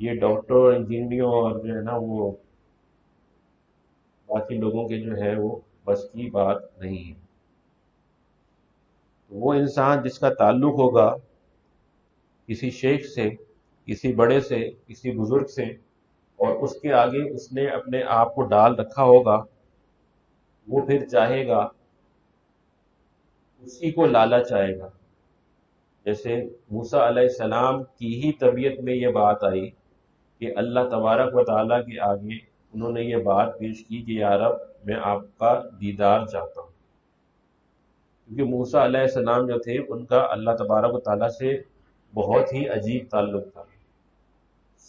یہ ڈاکٹر اور انجینئروں اور جو ہے نا وہ باقی لوگوں کے جو ہے وہ بس کی بات نہیں ہے۔ وہ انسان جس کا تعلق ہوگا کسی شیخ سے، کسی بڑے سے، کسی بزرگ سے، اور اس کے آگے اس نے اپنے آپ کو ڈال رکھا ہوگا، وہ پھر چاہے گا، اسی کو لالچ آئے گا۔ جیسے موسیٰ علیہ السلام کی ہی طبیعت میں یہ بات آئی کہ اللہ تبارک و تعالیٰ کے آگے انہوں نے یہ بات پیش کی کہ یا رب میں آپ کا دیدار چاہتا ہوں، کیونکہ موسیٰ علیہ السلام جو تھے ان کا اللہ تبارک و تعالیٰ سے بہت ہی عجیب تعلق تھا۔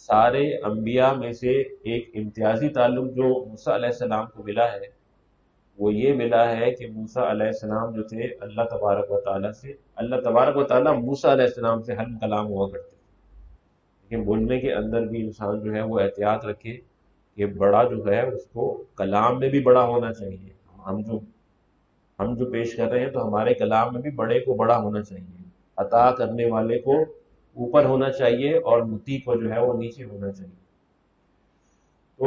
سارے انبیاء میں سے ایک امتیازی تعلق جو موسیٰ علیہ السلام کو ملا ہے وہ یہ ملا ہے کہ موسیٰ علیہ السلام جو تھے اللہ تبارک و تعالیٰ سے، اللہ تبارک و تعالیٰ موسیٰ علیہ السلام سے ہم کلام ہوا کرتے تھے۔ لیکن بولنے کے اندر بھی انسان جو ہے وہ احتیاط رکھے کہ بڑا جو ہے اس کو کلام میں بھی بڑا ہونا چاہیے۔ ہم جو پیش کر رہے ہیں تو ہمارے کلام میں بھی بڑے کو بڑا ہونا چاہیے، عطا کرنے والے کو اوپر ہونا چاہیے اور مطیع کو جو ہے وہ نیچے ہونا چاہیے۔ تو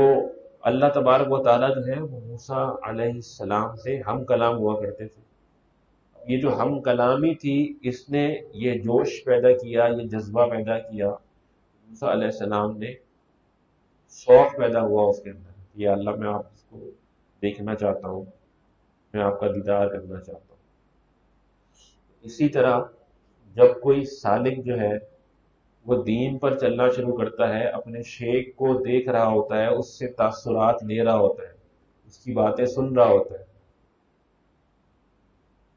اللہ تبارک و تعالیٰ جو ہے وہ موسیٰ علیہ السلام سے ہم کلام ہوا کرتے تھے۔ یہ جو ہم کلامی تھی اس نے یہ جوش پیدا کیا، یہ جذبہ پیدا کیا، موسیٰ علیہ السلام نے شوق پیدا ہوا اس کے اندر کہ یا اللہ میں آپ کو دیکھنا چاہتا ہوں، میں آپ کا دیدار کرنا چاہتا ہوں۔ اسی طرح جب کوئی سالک جو ہے وہ دین پر چلنا شروع کرتا ہے، اپنے شیخ کو دیکھ رہا ہوتا ہے، اس سے تاثرات لے رہا ہوتا ہے، اس کی باتیں سن رہا ہوتا ہے،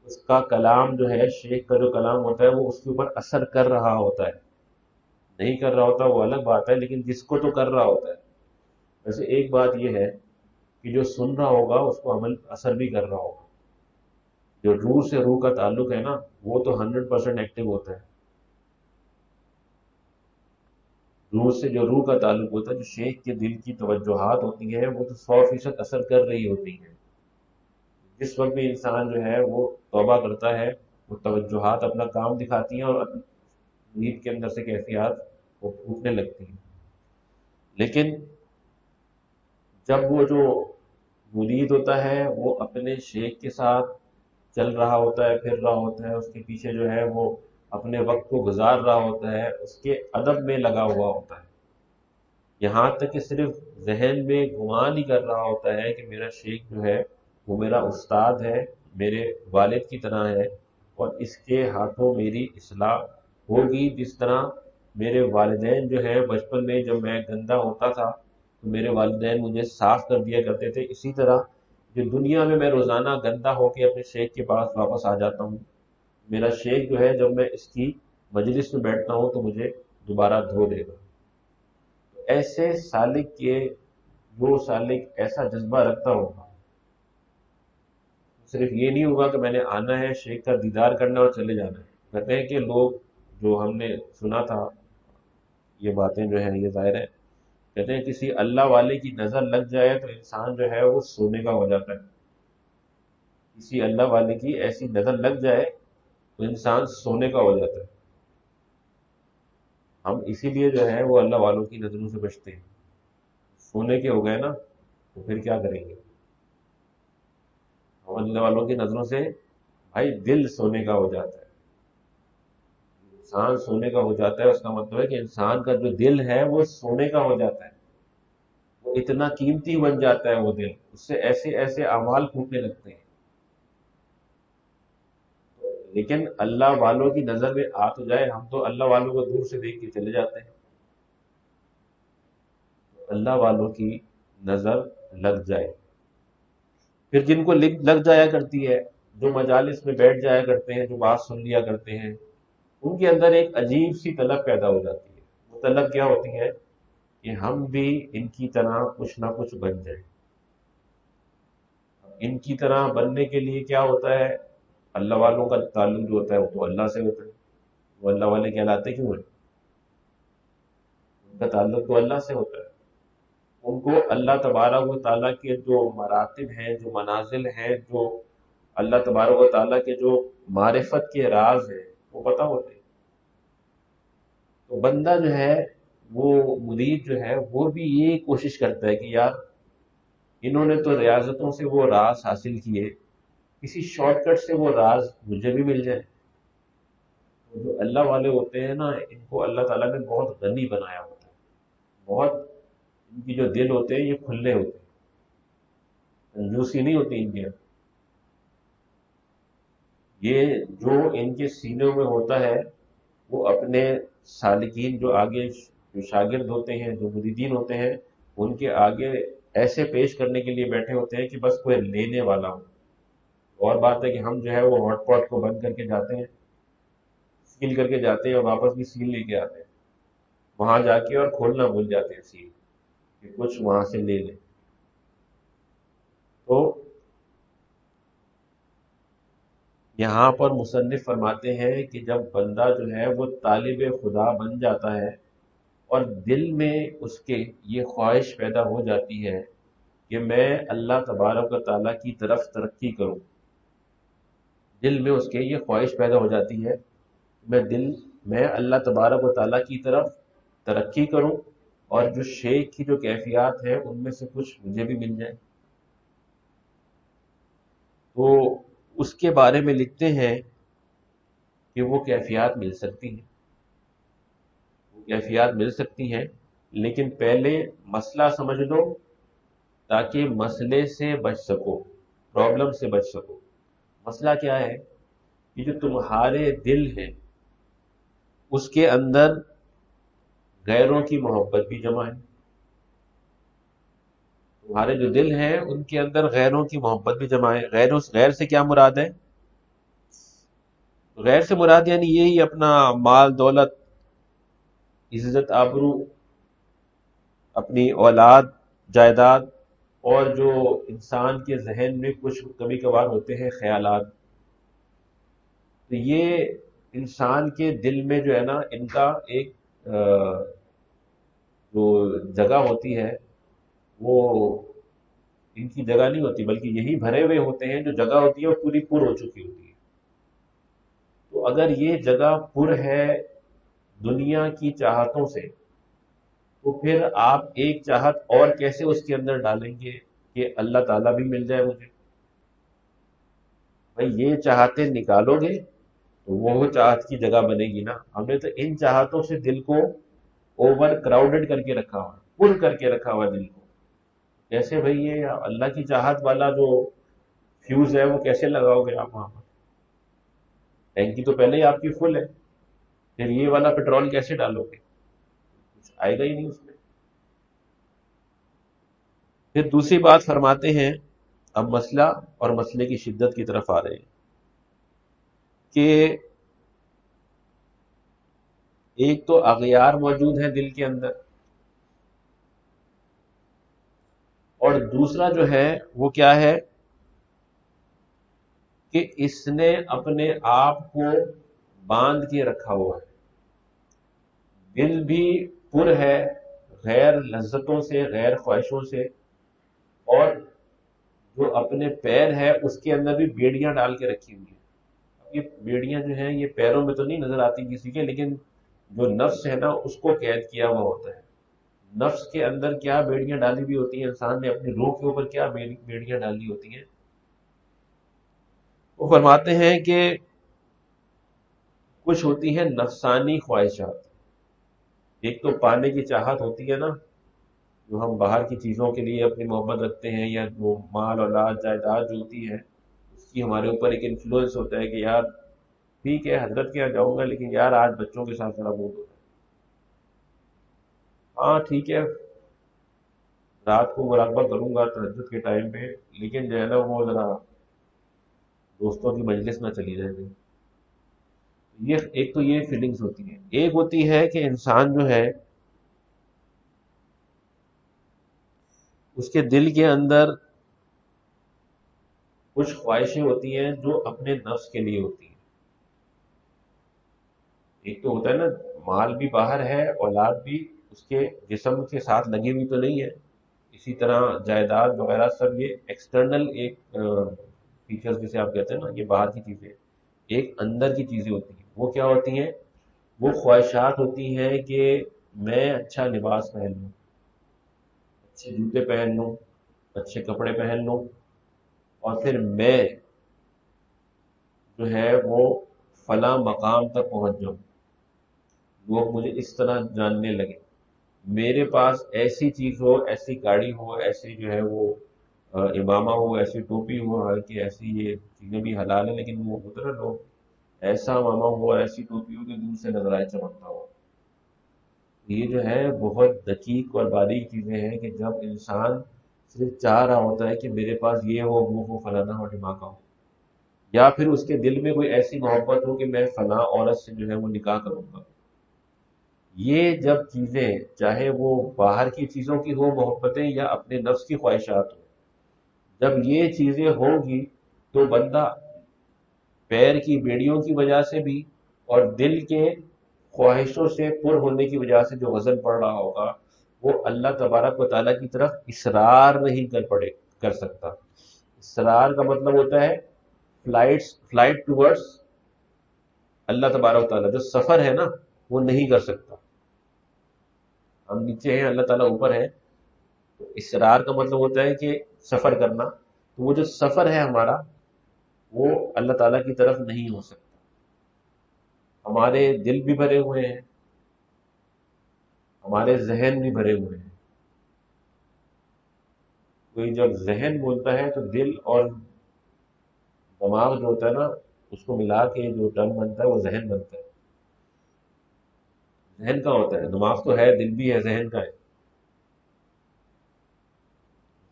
اس کا کلام جو ہے، شیخ کا جو کلام ہوتا ہے وہ اس کے اوپر اثر کر رہا ہوتا ہے، نہیں کر رہا ہوتا وہ الگ بات ہے، لیکن جس کو تو کر رہا ہوتا ہے۔ ویسے ایک بات یہ ہے کہ جو سن رہا ہوگا اس کو عمل اثر بھی کر رہا ہوگا۔ جو روح سے روح کا تعلق ہے نا وہ تو 100% ایکٹیو ہوتا ہے۔ روح سے جو روح کا تعلق ہوتا ہے، جو شیخ کے دل کی توجہات ہوتی ہیں وہ تو 100% اثر کر رہی ہوتی ہیں۔ جس وقت بھی انسان جو ہے وہ توبہ کرتا ہے، وہ توجہات اپنا کام دکھاتی ہیں اور نیند کے اندر سے کیفیات وہ پھوٹنے لگتی ہیں۔ لیکن جب وہ جو مرید ہوتا ہے وہ اپنے شیخ کے ساتھ چل رہا ہوتا ہے، پھر رہا ہوتا ہے، اس کے پیچھے جو ہے وہ اپنے وقت کو گزار رہا ہوتا ہے، اس کے ادب میں لگا ہوا ہوتا ہے، یہاں تک کہ صرف ذہن میں گمان ہی کر رہا ہوتا ہے کہ میرا شیخ جو ہے وہ میرا استاد ہے، میرے والد کی طرح ہے، اور اس کے ہاتھوں میری اصلاح ہوگی، جس طرح میرے والدین جو ہے بچپن میں جب میں گندا ہوتا تھا تو میرے والدین مجھے صاف کر دیا کرتے تھے، اسی طرح جو دنیا میں روزانہ گندا ہو کے اپنے شیخ کے پاس واپس آ جاتا ہوں، میرا شیخ جو ہے جب میں اس کی مجلس میں بیٹھتا ہوں تو مجھے دوبارہ دھو دے گا۔ ایسے سالک کے، جو سالک ایسا جذبہ رکھتا ہوگا، صرف یہ نہیں ہوگا کہ میں نے آنا ہے شیخ کا دیدار کرنا اور چلے جانا ہے۔ کہتے ہیں کہ لوگ، جو ہم نے سنا تھا یہ باتیں جو ہیں یہ ظاہر ہے، کہتے ہیں کسی اللہ والے کی نظر لگ جائے تو انسان جو ہے وہ سونے کا ہو جاتا ہے۔ کسی اللہ والے کی ایسی نظر لگ جائے تو انسان سونے کا ہو جاتا ہے۔ ہم اسی لیے جو ہے وہ اللہ والوں کی نظروں سے بچتے ہیں۔ سونے کے ہو گئے نا تو پھر کیا کریں گے؟ ہم اللہ والوں کی نظروں سے بھائی دل سونے کا ہو جاتا ہے۔ انسان سونے کا ہو جاتا ہے اس کا مطلب ہے کہ انسان کا جو دل ہے وہ سونے کا ہو جاتا ہے، وہ اتنا قیمتی بن جاتا ہے وہ دل، اس سے ایسے ایسے اعمال پھوٹنے لگتے ہیں۔ لیکن اللہ والوں کی نظر میں آ تو جائے، ہم تو اللہ والوں کو دور سے دیکھ کے چلے جاتے ہیں۔ اللہ والوں کی نظر لگ جائے، پھر جن کو لگ جایا کرتی ہے، جو مجالس میں بیٹھ جایا کرتے ہیں، جو بات سن لیا کرتے ہیں، ان کے اندر ایک عجیب سی طلب پیدا ہو جاتی ہے۔ وہ طلب کیا ہوتی ہے کہ ہم بھی ان کی طرح کچھ نہ کچھ بن جائیں۔ ان کی طرح بننے کے لیے کیا ہوتا ہے؟ اللہ والوں کا تعلق جو ہوتا ہے وہ تو اللہ سے ہوتا ہے۔ وہ اللہ والے کہلاتے کیوں ہیں؟ ان کا تعلق تو اللہ سے ہوتا ہے۔ ان کو اللہ تبارک و تعالیٰ کے جو مراتب ہیں، جو منازل ہیں، جو اللہ تبارک و تعالیٰ کے جو معرفت کے راز ہیں وہ پتہ ہوتے ہیں۔ تو بندہ جو ہے وہ مرید جو ہے وہ بھی یہ کوشش کرتا ہے کہ یار انہوں نے تو ریاضتوں سے وہ راز حاصل کیے، کسی شارٹ کٹ سے وہ راز مجھے بھی مل جائے۔ تو جو اللہ والے ہوتے ہیں نا، ان کو اللہ تعالیٰ نے بہت غنی بنایا ہوتا ہے، بہت ان کی جو دل ہوتے ہیں یہ کھلے ہوتے ہیں، کنجوسی نہیں ہوتی ان کے اندر۔ یہ جو ان کے سینوں میں ہوتا ہے وہ اپنے سالکین جو آگے جو شاگرد ہوتے ہیں، جو مریدین ہوتے ہیں، ان کے آگے ایسے پیش کرنے کے لیے بیٹھے ہوتے ہیں کہ بس کوئی لینے والا ہو۔ اور بات ہے کہ ہم جو ہے وہ ہاٹ پاٹ کو بند کر کے جاتے ہیں، سیل کر کے جاتے ہیں اور واپس بھی سیل لے کے آتے ہیں، وہاں جا کے اور کھولنا بھول جاتے ہیں سیل، کہ کچھ وہاں سے لے لیں۔ تو یہاں پر مصنف فرماتے ہیں کہ جب بندہ جو ہے وہ طالب خدا بن جاتا ہے اور دل میں اس کے یہ خواہش پیدا ہو جاتی ہے کہ میں اللہ تبارک و تعالیٰ کی طرف ترقی کروں، دل میں اس کے یہ خواہش پیدا ہو جاتی ہے میں اللہ تبارک و تعالیٰ کی طرف ترقی کروں اور جو شیخ کی جو کیفیات ہیں ان میں سے کچھ مجھے بھی مل جائے۔ تو اس کے بارے میں لکھتے ہیں کہ وہ کیفیات مل سکتی ہیں، وہ کیفیات مل سکتی ہیں، لیکن پہلے مسئلہ سمجھ لو تاکہ مسئلے سے بچ سکو، پرابلم سے بچ سکو۔ مسئلہ کیا ہے کہ جو تمہارے دل ہیں اس کے اندر غیروں کی محبت بھی جمع ہے، تمہارے جو دل ہیں ان کے اندر غیروں کی محبت بھی جمع ہے۔ غیر سے کیا مراد ہے؟ غیر سے مراد یعنی یہی اپنا مال دولت، عزت آبرو، اپنی اولاد، جائیداد، اور جو انسان کے ذہن میں کچھ کبھی کبھار ہوتے ہیں خیالات، تو یہ انسان کے دل میں جو ہے نا ان کا ایک جو جگہ ہوتی ہے وہ ان کی جگہ نہیں ہوتی، بلکہ یہی بھرے ہوئے ہوتے ہیں، جو جگہ ہوتی ہے وہ پوری پر ہو چکی ہوتی ہے۔ تو اگر یہ جگہ پر ہے دنیا کی چاہتوں سے، تو پھر آپ ایک چاہت اور کیسے اس کے اندر ڈالیں گے کہ اللہ تعالیٰ بھی مل جائے مجھے؟ بھائی یہ چاہتے نکالو گے تو وہ چاہت کی جگہ بنے گی نا۔ ہم نے تو ان چاہتوں سے دل کو اوور کراؤڈڈ کر کے رکھا ہوا، پر کر کے رکھا ہوا دل کو۔ کیسے بھائی یہ اللہ کی چاہت والا جو فیوز ہے وہ کیسے لگاؤ گے آپ وہاں پر؟ ٹینکی تو پہلے ہی آپ کی فل ہے، پھر یہ والا پیٹرول کیسے ڈالو گے؟ کچھ آئے گا ہی نہیں اس میں۔ پھر دوسری بات فرماتے ہیں، اب مسئلہ اور مسئلے کی شدت کی طرف آ رہے ہیں، کہ ایک تو اغیار موجود ہے دل کے اندر، اور دوسرا جو ہے وہ کیا ہے کہ اس نے اپنے آپ کو باندھ کے رکھا ہوا ہے، دل بھی پر ہے غیر لذتوں سے، غیر خواہشوں سے، اور جو اپنے پیر ہے اس کے اندر بھی بیڑیاں ڈال کے رکھی ہوئی ہیں۔ اب یہ بیڑیاں جو ہیں یہ پیروں میں تو نہیں نظر آتی کسی کے، لیکن جو نفس ہے نا اس کو قید کیا ہوا ہوتا ہے۔ نفس کے اندر کیا بیڑیاں ڈالی ہوئی ہوتی ہیں، انسان نے اپنی روح کے اوپر کیا بیڑیاں ڈالی ہوتی ہیں۔ وہ فرماتے ہیں کہ کچھ ہوتی ہیں نفسانی خواہشات، ایک تو پانے کی چاہت ہوتی ہے نا، جو ہم باہر کی چیزوں کے لیے اپنی محبت رکھتے ہیں، یا وہ مال اولاد جائیداد جو ہوتی ہے اس کی ہمارے اوپر ایک انفلوئنس ہوتا ہے کہ یار ٹھیک ہے حضرت کے یہاں جاؤں گا لیکن یار آج بچوں کے ساتھ ذرا موڈ ہوتا ہے، ہاں ٹھیک ہے رات کو مراقبہ کروں گا تہجد کے ٹائم پہ، لیکن جو ہے نا وہ ذرا دوستوں کی مجلس نہ چلی رہے گی۔ یہ ایک تو یہ فیلنگز ہوتی ہیں، ایک ہوتی ہے کہ انسان جو ہے اس کے دل کے اندر کچھ خواہشیں ہوتی ہیں جو اپنے نفس کے لیے ہوتی ہیں۔ ایک تو ہوتا ہے نا مال بھی باہر ہے، اولاد بھی اس کے جسم کے ساتھ لگی ہوئی تو نہیں ہے، اسی طرح جائیداد وغیرہ سب یہ ایکسٹرنل ایک فیچرز جسے آپ کہتے ہیں نا، یہ باہر کی چیزیں، ایک اندر کی چیزیں ہوتی ہیں۔ وہ کیا ہوتی ہیں؟ وہ خواہشات ہوتی ہیں کہ میں اچھا لباس پہن لوں، اچھے جوتے پہن لوں، اچھے کپڑے پہن لوں، اور پھر میں جو ہے وہ فلاں مقام تک پہنچ جاؤں، لوگ مجھے اس طرح جاننے لگے، میرے پاس ایسی چیز ہو، ایسی گاڑی ہو، ایسی جو ہے وہ امامہ ہو، ایسی ٹوپی ہو، حالانکہ ایسی یہ چیزیں بھی حلال ہیں لیکن وہ ہوتا ہے نا لوگ، ایسا امامہ ہو، ایسی ٹوپی ہو کہ دور سے نظر آئے چمکتا ہو۔ یہ جو ہے بہت دقیق اور باریک چیزیں ہیں کہ جب انسان صرف چاہ رہا ہوتا ہے کہ میرے پاس یہ ہو، وہ ہو، فلانا ہو، ڈھماکہ ہو، یا پھر اس کے دل میں کوئی ایسی محبت ہو کہ میں فلاں عورت سے جو ہے وہ نکاح کروں گا، یہ جب چیزیں چاہے وہ باہر کی چیزوں کی ہو محبتیں یا اپنے نفس کی خواہشات ہو، جب یہ چیزیں ہوں گی تو بندہ پیر کی بیڑیوں کی وجہ سے بھی اور دل کے خواہشوں سے پر ہونے کی وجہ سے جو وزن پڑ رہا ہوگا وہ اللہ تبارک و تعالیٰ کی طرف اصرار نہیں کر سکتا۔ اصرار کا مطلب ہوتا ہے فلائٹ ٹورڈز اللہ تبارک و تعالیٰ، جو سفر ہے نا وہ نہیں کر سکتا۔ ہم نیچے ہیں، اللہ تعالیٰ اوپر ہے، تو اصرار کا مطلب ہوتا ہے کہ سفر کرنا، تو وہ جو سفر ہے ہمارا وہ اللہ تعالیٰ کی طرف نہیں ہو سکتا۔ ہمارے دل بھی بھرے ہوئے ہیں، ہمارے ذہن بھی بھرے ہوئے ہیں۔ کوئی جب ذہن بولتا ہے تو دل اور دماغ جو ہوتا ہے نا اس کو ملا کے جو ٹرم بنتا ہے وہ ذہن بنتا ہے۔ ذہن کا ہوتا ہے، دماغ تو ہے، دل بھی ہے، ذہن کا ہے،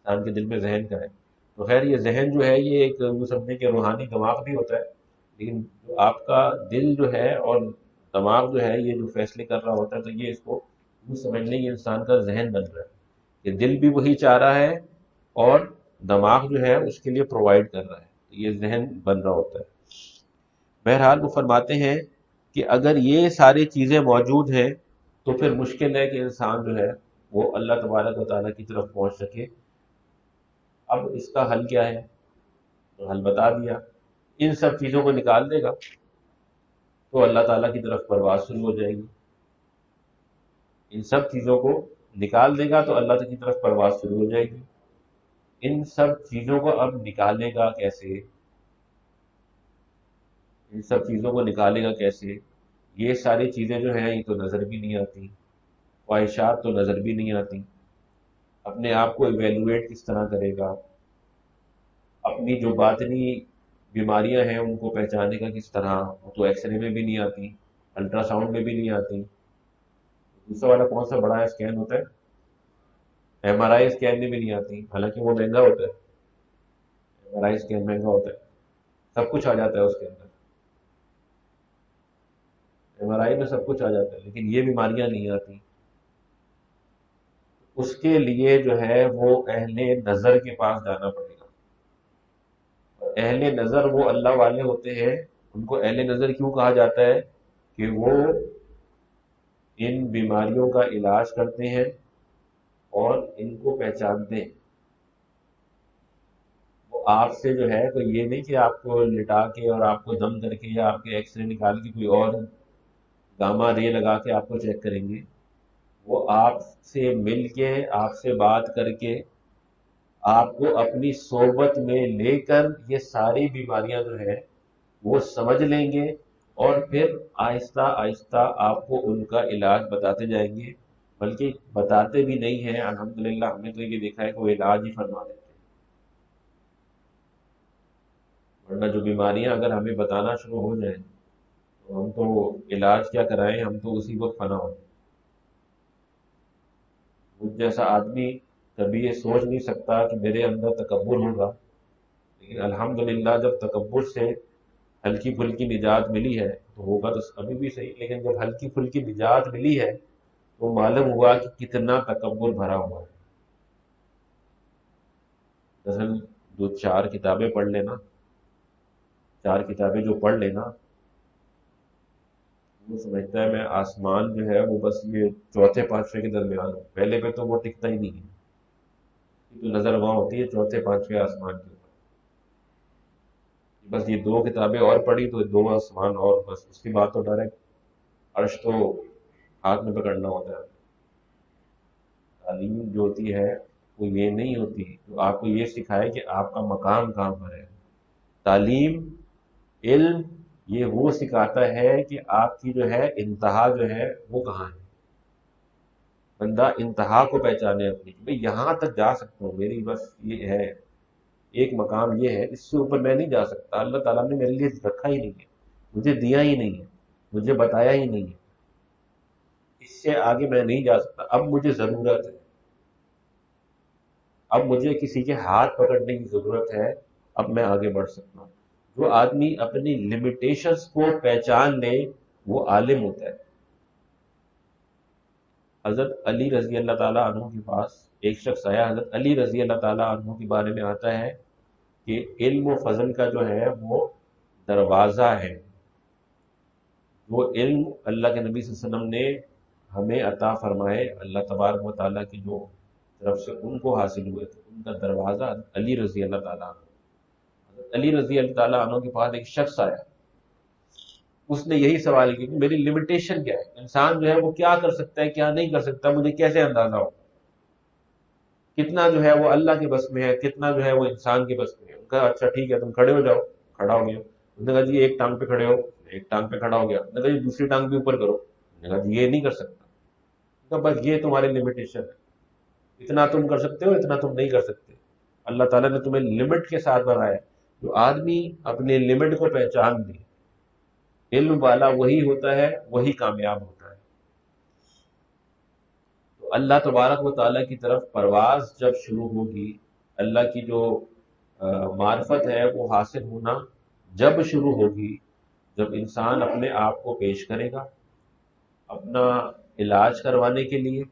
انسان کے دل میں ذہن کا ہے۔ تو خیر یہ ذہن جو ہے یہ ایک وہ سمجھیں کہ روحانی دماغ بھی ہوتا ہے، لیکن جو آپ کا دل جو ہے اور دماغ جو ہے یہ جو فیصلے کر رہا ہوتا ہے، تو یہ اس کو وہ سمجھ لیں کہ انسان کا ذہن بن رہا ہے، کہ دل بھی وہی چاہ رہا ہے اور دماغ جو ہے اس کے لیے پرووائڈ کر رہا ہے، تو یہ ذہن بن رہا ہوتا ہے۔ بہرحال وہ فرماتے ہیں کہ اگر یہ ساری چیزیں موجود ہیں تو پھر مشکل ہے کہ انسان جو ہے وہ اللہ تبارک و تعالیٰ کی طرف پہنچ سکے۔ اب اس کا حل کیا ہے؟ تو حل بتا دیا، ان سب چیزوں کو نکال دے گا تو اللہ تعالیٰ کی طرف پرواز شروع ہو جائے گی۔ ان سب چیزوں کو نکال دے گا تو اللہ کی طرف پرواز شروع ہو جائے گی۔ ان سب چیزوں کو اب نکالے گا کیسے؟ ان سب چیزوں کو نکالے گا کیسے؟ یہ ساری چیزیں جو ہیں یہ تو نظر بھی نہیں آتی، خواہشات تو نظر بھی نہیں آتی، اپنے آپ کو ایویلویٹ کس طرح کرے گا؟ اپنی جو باطنی بیماریاں ہیں ان کو پہچانے کا کس طرح؟ وہ تو ایکس رے میں بھی نہیں آتی، الٹرا ساؤنڈ میں بھی نہیں آتی۔ دوسرا والا کون سا بڑا اسکین ہوتا ہے؟ ایم آر آئی اسکین میں بھی نہیں آتی، حالانکہ وہ مہنگا ہوتا ہے، ایم آر آئی اسکین مہنگا ہوتا ہے، سب کچھ آ جاتا ہے اس کے اندر، ایم آر آئی میں سب کچھ آ جاتا ہے، لیکن یہ بیماریاں نہیں آتی۔ اس کے لیے جو ہے وہ اہل نظر کے پاس جانا پڑے گا، اور اہل نظر وہ اللہ والے ہوتے ہیں۔ ان کو اہل نظر کیوں کہا جاتا ہے؟ کہ وہ ان بیماریوں کا علاج کرتے ہیں اور ان کو پہچانتے ہیں۔ وہ آپ سے جو ہے تو یہ نہیں کہ آپ کو لٹا کے اور آپ کو دم کر کے یا آپ کے ایکس رے نکال کے کوئی اور گاما رے لگا کے آپ کو چیک کریں گے، وہ آپ سے مل کے، آپ سے بات کر کے، آپ کو اپنی صحبت میں لے کر یہ ساری بیماریاں جو ہے وہ سمجھ لیں گے، اور پھر آہستہ آہستہ آپ کو ان کا علاج بتاتے جائیں گے، بلکہ بتاتے بھی نہیں ہیں، الحمدللہ ہم نے تو یہ دیکھا ہے کہ وہ علاج ہی فرما دیتے ہیں۔ ورنہ جو بیماریاں اگر ہمیں بتانا شروع ہو جائیں تو ہم تو علاج کیا کرائیں، ہم تو اسی وقت فنا ہو جائیں۔ مجھ جیسا آدمی کبھی یہ سوچ نہیں سکتا کہ میرے اندر تکبر ہوگا، لیکن الحمدللہ جب تکبر سے ہلکی پھلکی نجات ملی ہے تو ہوگا تو ابھی بھی صحیح، لیکن جب ہلکی پھلکی نجات ملی ہے تو معلوم ہوا کہ کتنا تکبر بھرا ہوا ہے۔ دراصل جو چار کتابیں پڑھ لینا، چار کتابیں جو پڑھ لینا، وہ سمجھتا ہے میں آسمان جو ہے وہ بس یہ چوتھے پانچویں کے درمیان ہوں، پہلے پہ تو وہ ٹکتا ہی نہیں ہے، تو نظر وہاں ہوتی ہے چوتھے پانچویں آسمان کے اوپر۔ بس یہ دو کتابیں اور پڑھی تو دو آسمان، اور بس اس کے بعد تو ڈائریکٹ عرش تو ہاتھ میں پکڑنا ہوتا ہے۔ تعلیم جو ہوتی ہے وہ یہ نہیں ہوتی جو آپ کو یہ سکھائے کہ آپ کا مقام کہاں پر ہے. تعلیم، علم، یہ وہ سکھاتا ہے کہ آپ کی جو ہے انتہا جو ہے وہ کہاں ہے. بندہ انتہا کو پہچانے اپنی، میں یہاں تک جا سکتا ہوں، میری بس یہ ہے ایک مقام یہ ہے، اس سے اوپر میں نہیں جا سکتا. اللہ تعالیٰ نے میرے لیے رکھا ہی نہیں ہے، مجھے دیا ہی نہیں ہے، مجھے بتایا ہی نہیں ہے. اس سے آگے میں نہیں جا سکتا. اب مجھے ضرورت ہے، اب مجھے کسی کے ہاتھ پکڑنے کی ضرورت ہے، اب میں آگے بڑھ سکتا ہوں. جو آدمی اپنی لمیٹیشنز کو پہچان لے وہ عالم ہوتا ہے. حضرت علی رضی اللہ تعالیٰ عنہ کے پاس ایک شخص آیا. حضرت علی رضی اللہ تعالیٰ عنہ کے بارے میں آتا ہے کہ علم و فضل کا جو ہے وہ دروازہ ہے. وہ علم اللہ کے نبی صلی اللہ علیہ وسلم نے ہمیں عطا فرمائے، اللہ تبارک و تعالیٰ کی جو طرف سے ان کو حاصل ہوئے تھے، ان کا دروازہ علی رضی اللہ تعالیٰ عنہ. حضرت علی رضی اللہ تعالیٰ عنہ کے پاس ایک شخص آیا. اس نے یہی سوال کیا کہ میری لمیٹیشن کیا ہے، انسان جو ہے وہ کیا کر سکتا ہے کیا نہیں کر سکتا، مجھے کیسے اندازہ ہو، کتنا جو ہے وہ اللہ کے بس میں ہے، کتنا جو ہے وہ انسان کے بس میں ہے. ان کا اچھا ٹھیک ہے تم کھڑے ہو جاؤ. کھڑا ہو گیا. اس نے کہا جی ایک ٹانگ پہ کھڑے ہو. ایک ٹانگ پہ کھڑا ہو گیا. اس نے کہا جی دوسری ٹانگ بھی اوپر کرو. اس نے کہا جی یہ نہیں کر سکتا. کہا بس یہ تمہاری لمیٹیشن ہے، اتنا تم کر سکتے ہو اتنا تم نہیں کر سکتے. اللہ تعالیٰ نے تمہیں لمٹ کے ساتھ بنایا. جو آدمی اپنے لمٹ کو پہچان لے، علم والا وہی ہوتا ہے، وہی کامیاب ہوتا ہے. تو اللہ تبارک و تعالیٰ کی طرف پرواز جب شروع ہوگی، اللہ کی جو معرفت ہے وہ حاصل ہونا جب شروع ہوگی، جب انسان اپنے آپ کو پیش کرے گا اپنا علاج کروانے کے لیے،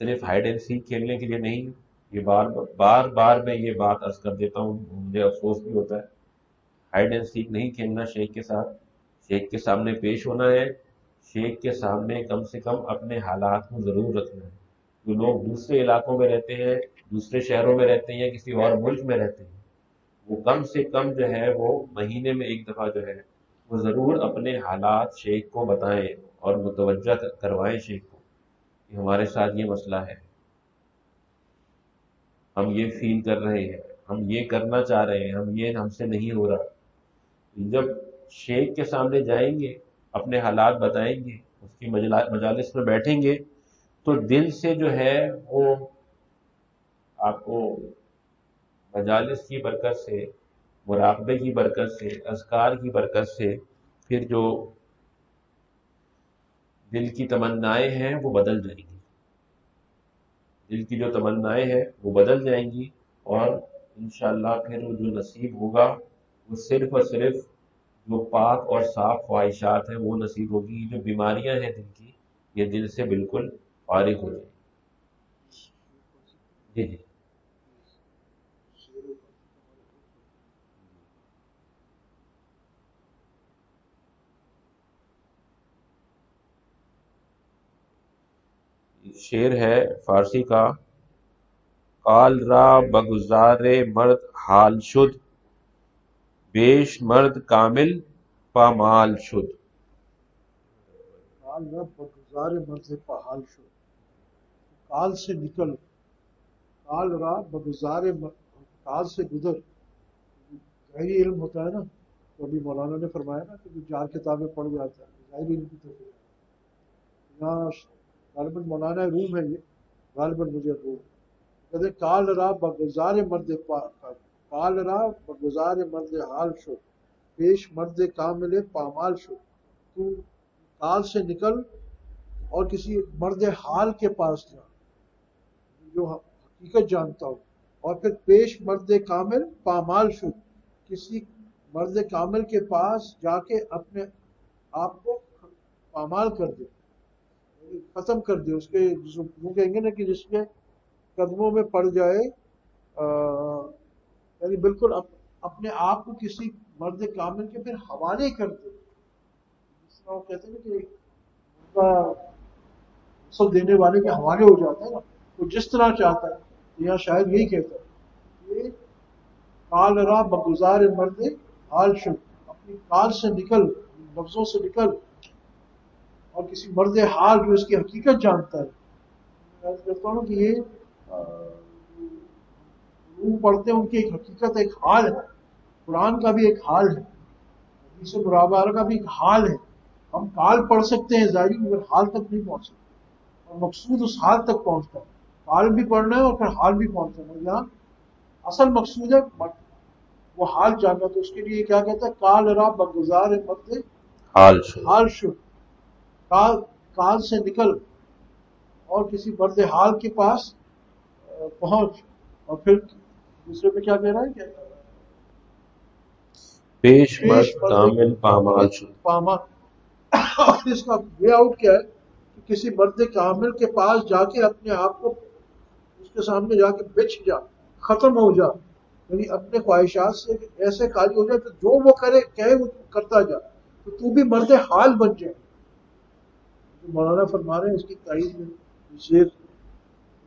صرف ہائیڈ اینڈ سیک کھیلنے کے لیے نہیں. یہ بار بار میں یہ بات عرض کر دیتا ہوں، مجھے افسوس بھی ہوتا ہے. ہائیڈ اینڈ سیک نہیں کھیلنا شیخ کے ساتھ، شیخ کے سامنے پیش ہونا ہے. شیخ کے سامنے کم سے کم اپنے حالات کو ضرور رکھنا ہے. جو لوگ دوسرے علاقوں میں رہتے ہیں، دوسرے شہروں میں رہتے ہیں یا کسی اور ملک میں رہتے ہیں، وہ کم سے کم جو ہے وہ مہینے میں ایک دفعہ جو ہے وہ ضرور اپنے حالات شیخ کو بتائیں اور متوجہ کروائیں شیخ کو کہ ہمارے ساتھ یہ مسئلہ ہے، ہم یہ فیل کر رہے ہیں، ہم یہ کرنا چاہ رہے ہیں، ہم سے نہیں ہو رہا. جب شیخ کے سامنے جائیں گے، اپنے حالات بتائیں گے، اس کی مجالس میں بیٹھیں گے، تو دل سے جو ہے وہ آپ کو مجالس کی برکت سے، مراقبے کی برکت سے، اذکار کی برکت سے پھر جو دل کی تمنائیں ہیں وہ بدل جائیں گی. دل کی جو تمنائیں ہیں وہ بدل جائیں گی، اور انشاءاللہ پھر وہ جو نصیب ہوگا وہ صرف اور صرف جو پاک اور صاف خواہشات ہیں وہ نصیب ہوگی. جو بیماریاں ہیں دل کی، یہ دل سے بالکل فارغ ہو جائیں. جی جی شعر ہے فارسی کا: قال را بگزار مرد حال شد، بیش مرد کامل پامال شد. کال را بگزار مرد پامال شد، کال سے نکل، کال را بگزار کال سے گزر. ظاہری علم ہوتا ہے نا، تو ابھی مولانا نے فرمایا نا کہ جو 4 کتابیں پڑھ جاتا ہے ظاہری علم کی طرف یہاں غالباً مولانا روم ہے، یہ غالباً مجھے روم کہتے کال را بگزار مرد کال را بگزار مرد حال شد، پیش مرد کامل پامال شد. تو کال سے نکل اور کسی مرد حال کے پاس جا جو حقیقت جانتا ہو، اور پھر پیش مرد کامل پامال شد، کسی مرد کامل کے پاس جا کے اپنے آپ کو پامال کر دے، ختم کر دے. اس کے وہ کہیں گے نا کہ جس کے قدموں میں پڑ جائے، یعنی بالکل اپنے آپ کو کسی مرد کامل کے پھر حوالے کر دے. جس طرح وہ کہتے ہیں نا کہ ان کا غسل دینے والے کے حوالے ہو جاتا ہے نا، وہ جس طرح چاہتا ہے. یہاں شاید یہی کہتا ہے کہ کال را بگزار مرد حال شد، اپنی کال سے نکل، لفظوں سے نکل، اور کسی مرد حال جو اس کی حقیقت جانتا ہے میں کہتا ہوں کہ یہ روح پڑھتے ہیں ان کی ایک حقیقت ایک حال ہے، قرآن کا بھی ایک حال ہے، حدیث مرابعہ کا بھی ایک حال ہے. ہم کال پڑھ سکتے ہیں ظاہری مگر حال تک نہیں پہنچ سکتے، اور مقصود اس حال تک پہنچتا ہے. حال بھی پڑھنا ہے اور پھر حال بھی پہنچنا ہے. یہاں اصل مقصود ہے وہ حال جاننا. تو اس کے لیے کیا کہتا ہے، کال را بگزار مرد حال سے حال شد، کال کال سے نکل اور کسی مرد حال کے پاس پہنچ. اور پھر دوسرے میں کیا کہہ رہا ہے، کیا پیش پیش مرد مرد کامل پامال شد. پاما. اور اس کا وے آؤٹ کیا ہے کہ کسی مرد کامل کے پاس جا کے اپنے آپ کو اس کے سامنے جا کے بچ جا، ختم ہو جا، یعنی اپنے خواہشات سے ایسے خالی ہو جائے تو جو وہ کرے کہے وہ کرتا جا، تو بھی مرد حال بن جائے. مولانا فرما رہے ہیں اس کی تائید میں شعر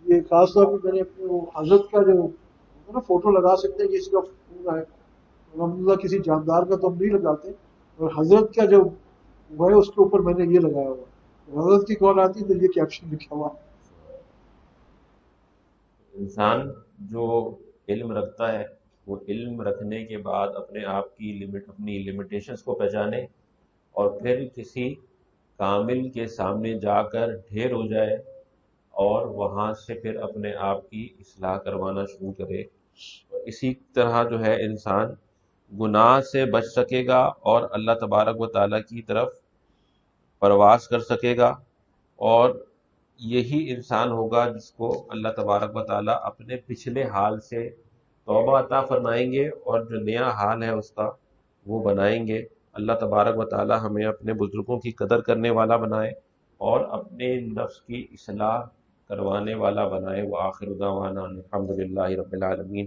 یہ خاص طور پہ میں نے اپنے وہ حضرت کا جو نا فوٹو لگا سکتے ہیں کسی کا پورا ہے الحمدللہ، کسی جاندار کا تو ہم نہیں لگاتے، اور حضرت کا جو وہ ہے اس کے اوپر میں نے یہ لگایا ہوا. حضرت کی کال آتی تو یہ کیپشن لکھا ہوا. انسان جو علم رکھتا ہے وہ علم رکھنے کے بعد اپنے آپ کی اپنی لمیٹیشنز کو پہچانے اور پھر کسی کامل کے سامنے جا کر ڈھیر ہو جائے اور وہاں سے پھر اپنے آپ کی اصلاح کروانا شروع کرے. اسی طرح جو ہے انسان گناہ سے بچ سکے گا اور اللہ تبارک و تعالیٰ کی طرف پرواز کر سکے گا، اور یہی انسان ہوگا جس کو اللہ تبارک و تعالیٰ اپنے پچھلے حال سے توبہ عطا فرمائیں گے اور جو نیا حال ہے اس کا وہ بنائیں گے. اللہ تبارک و تعالیٰ ہمیں اپنے بزرگوں کی قدر کرنے والا بنائے اور اپنے نفس کی اصلاح کروانے والا بنائے. وآخر دعوانا الحمدللہ رب العالمین.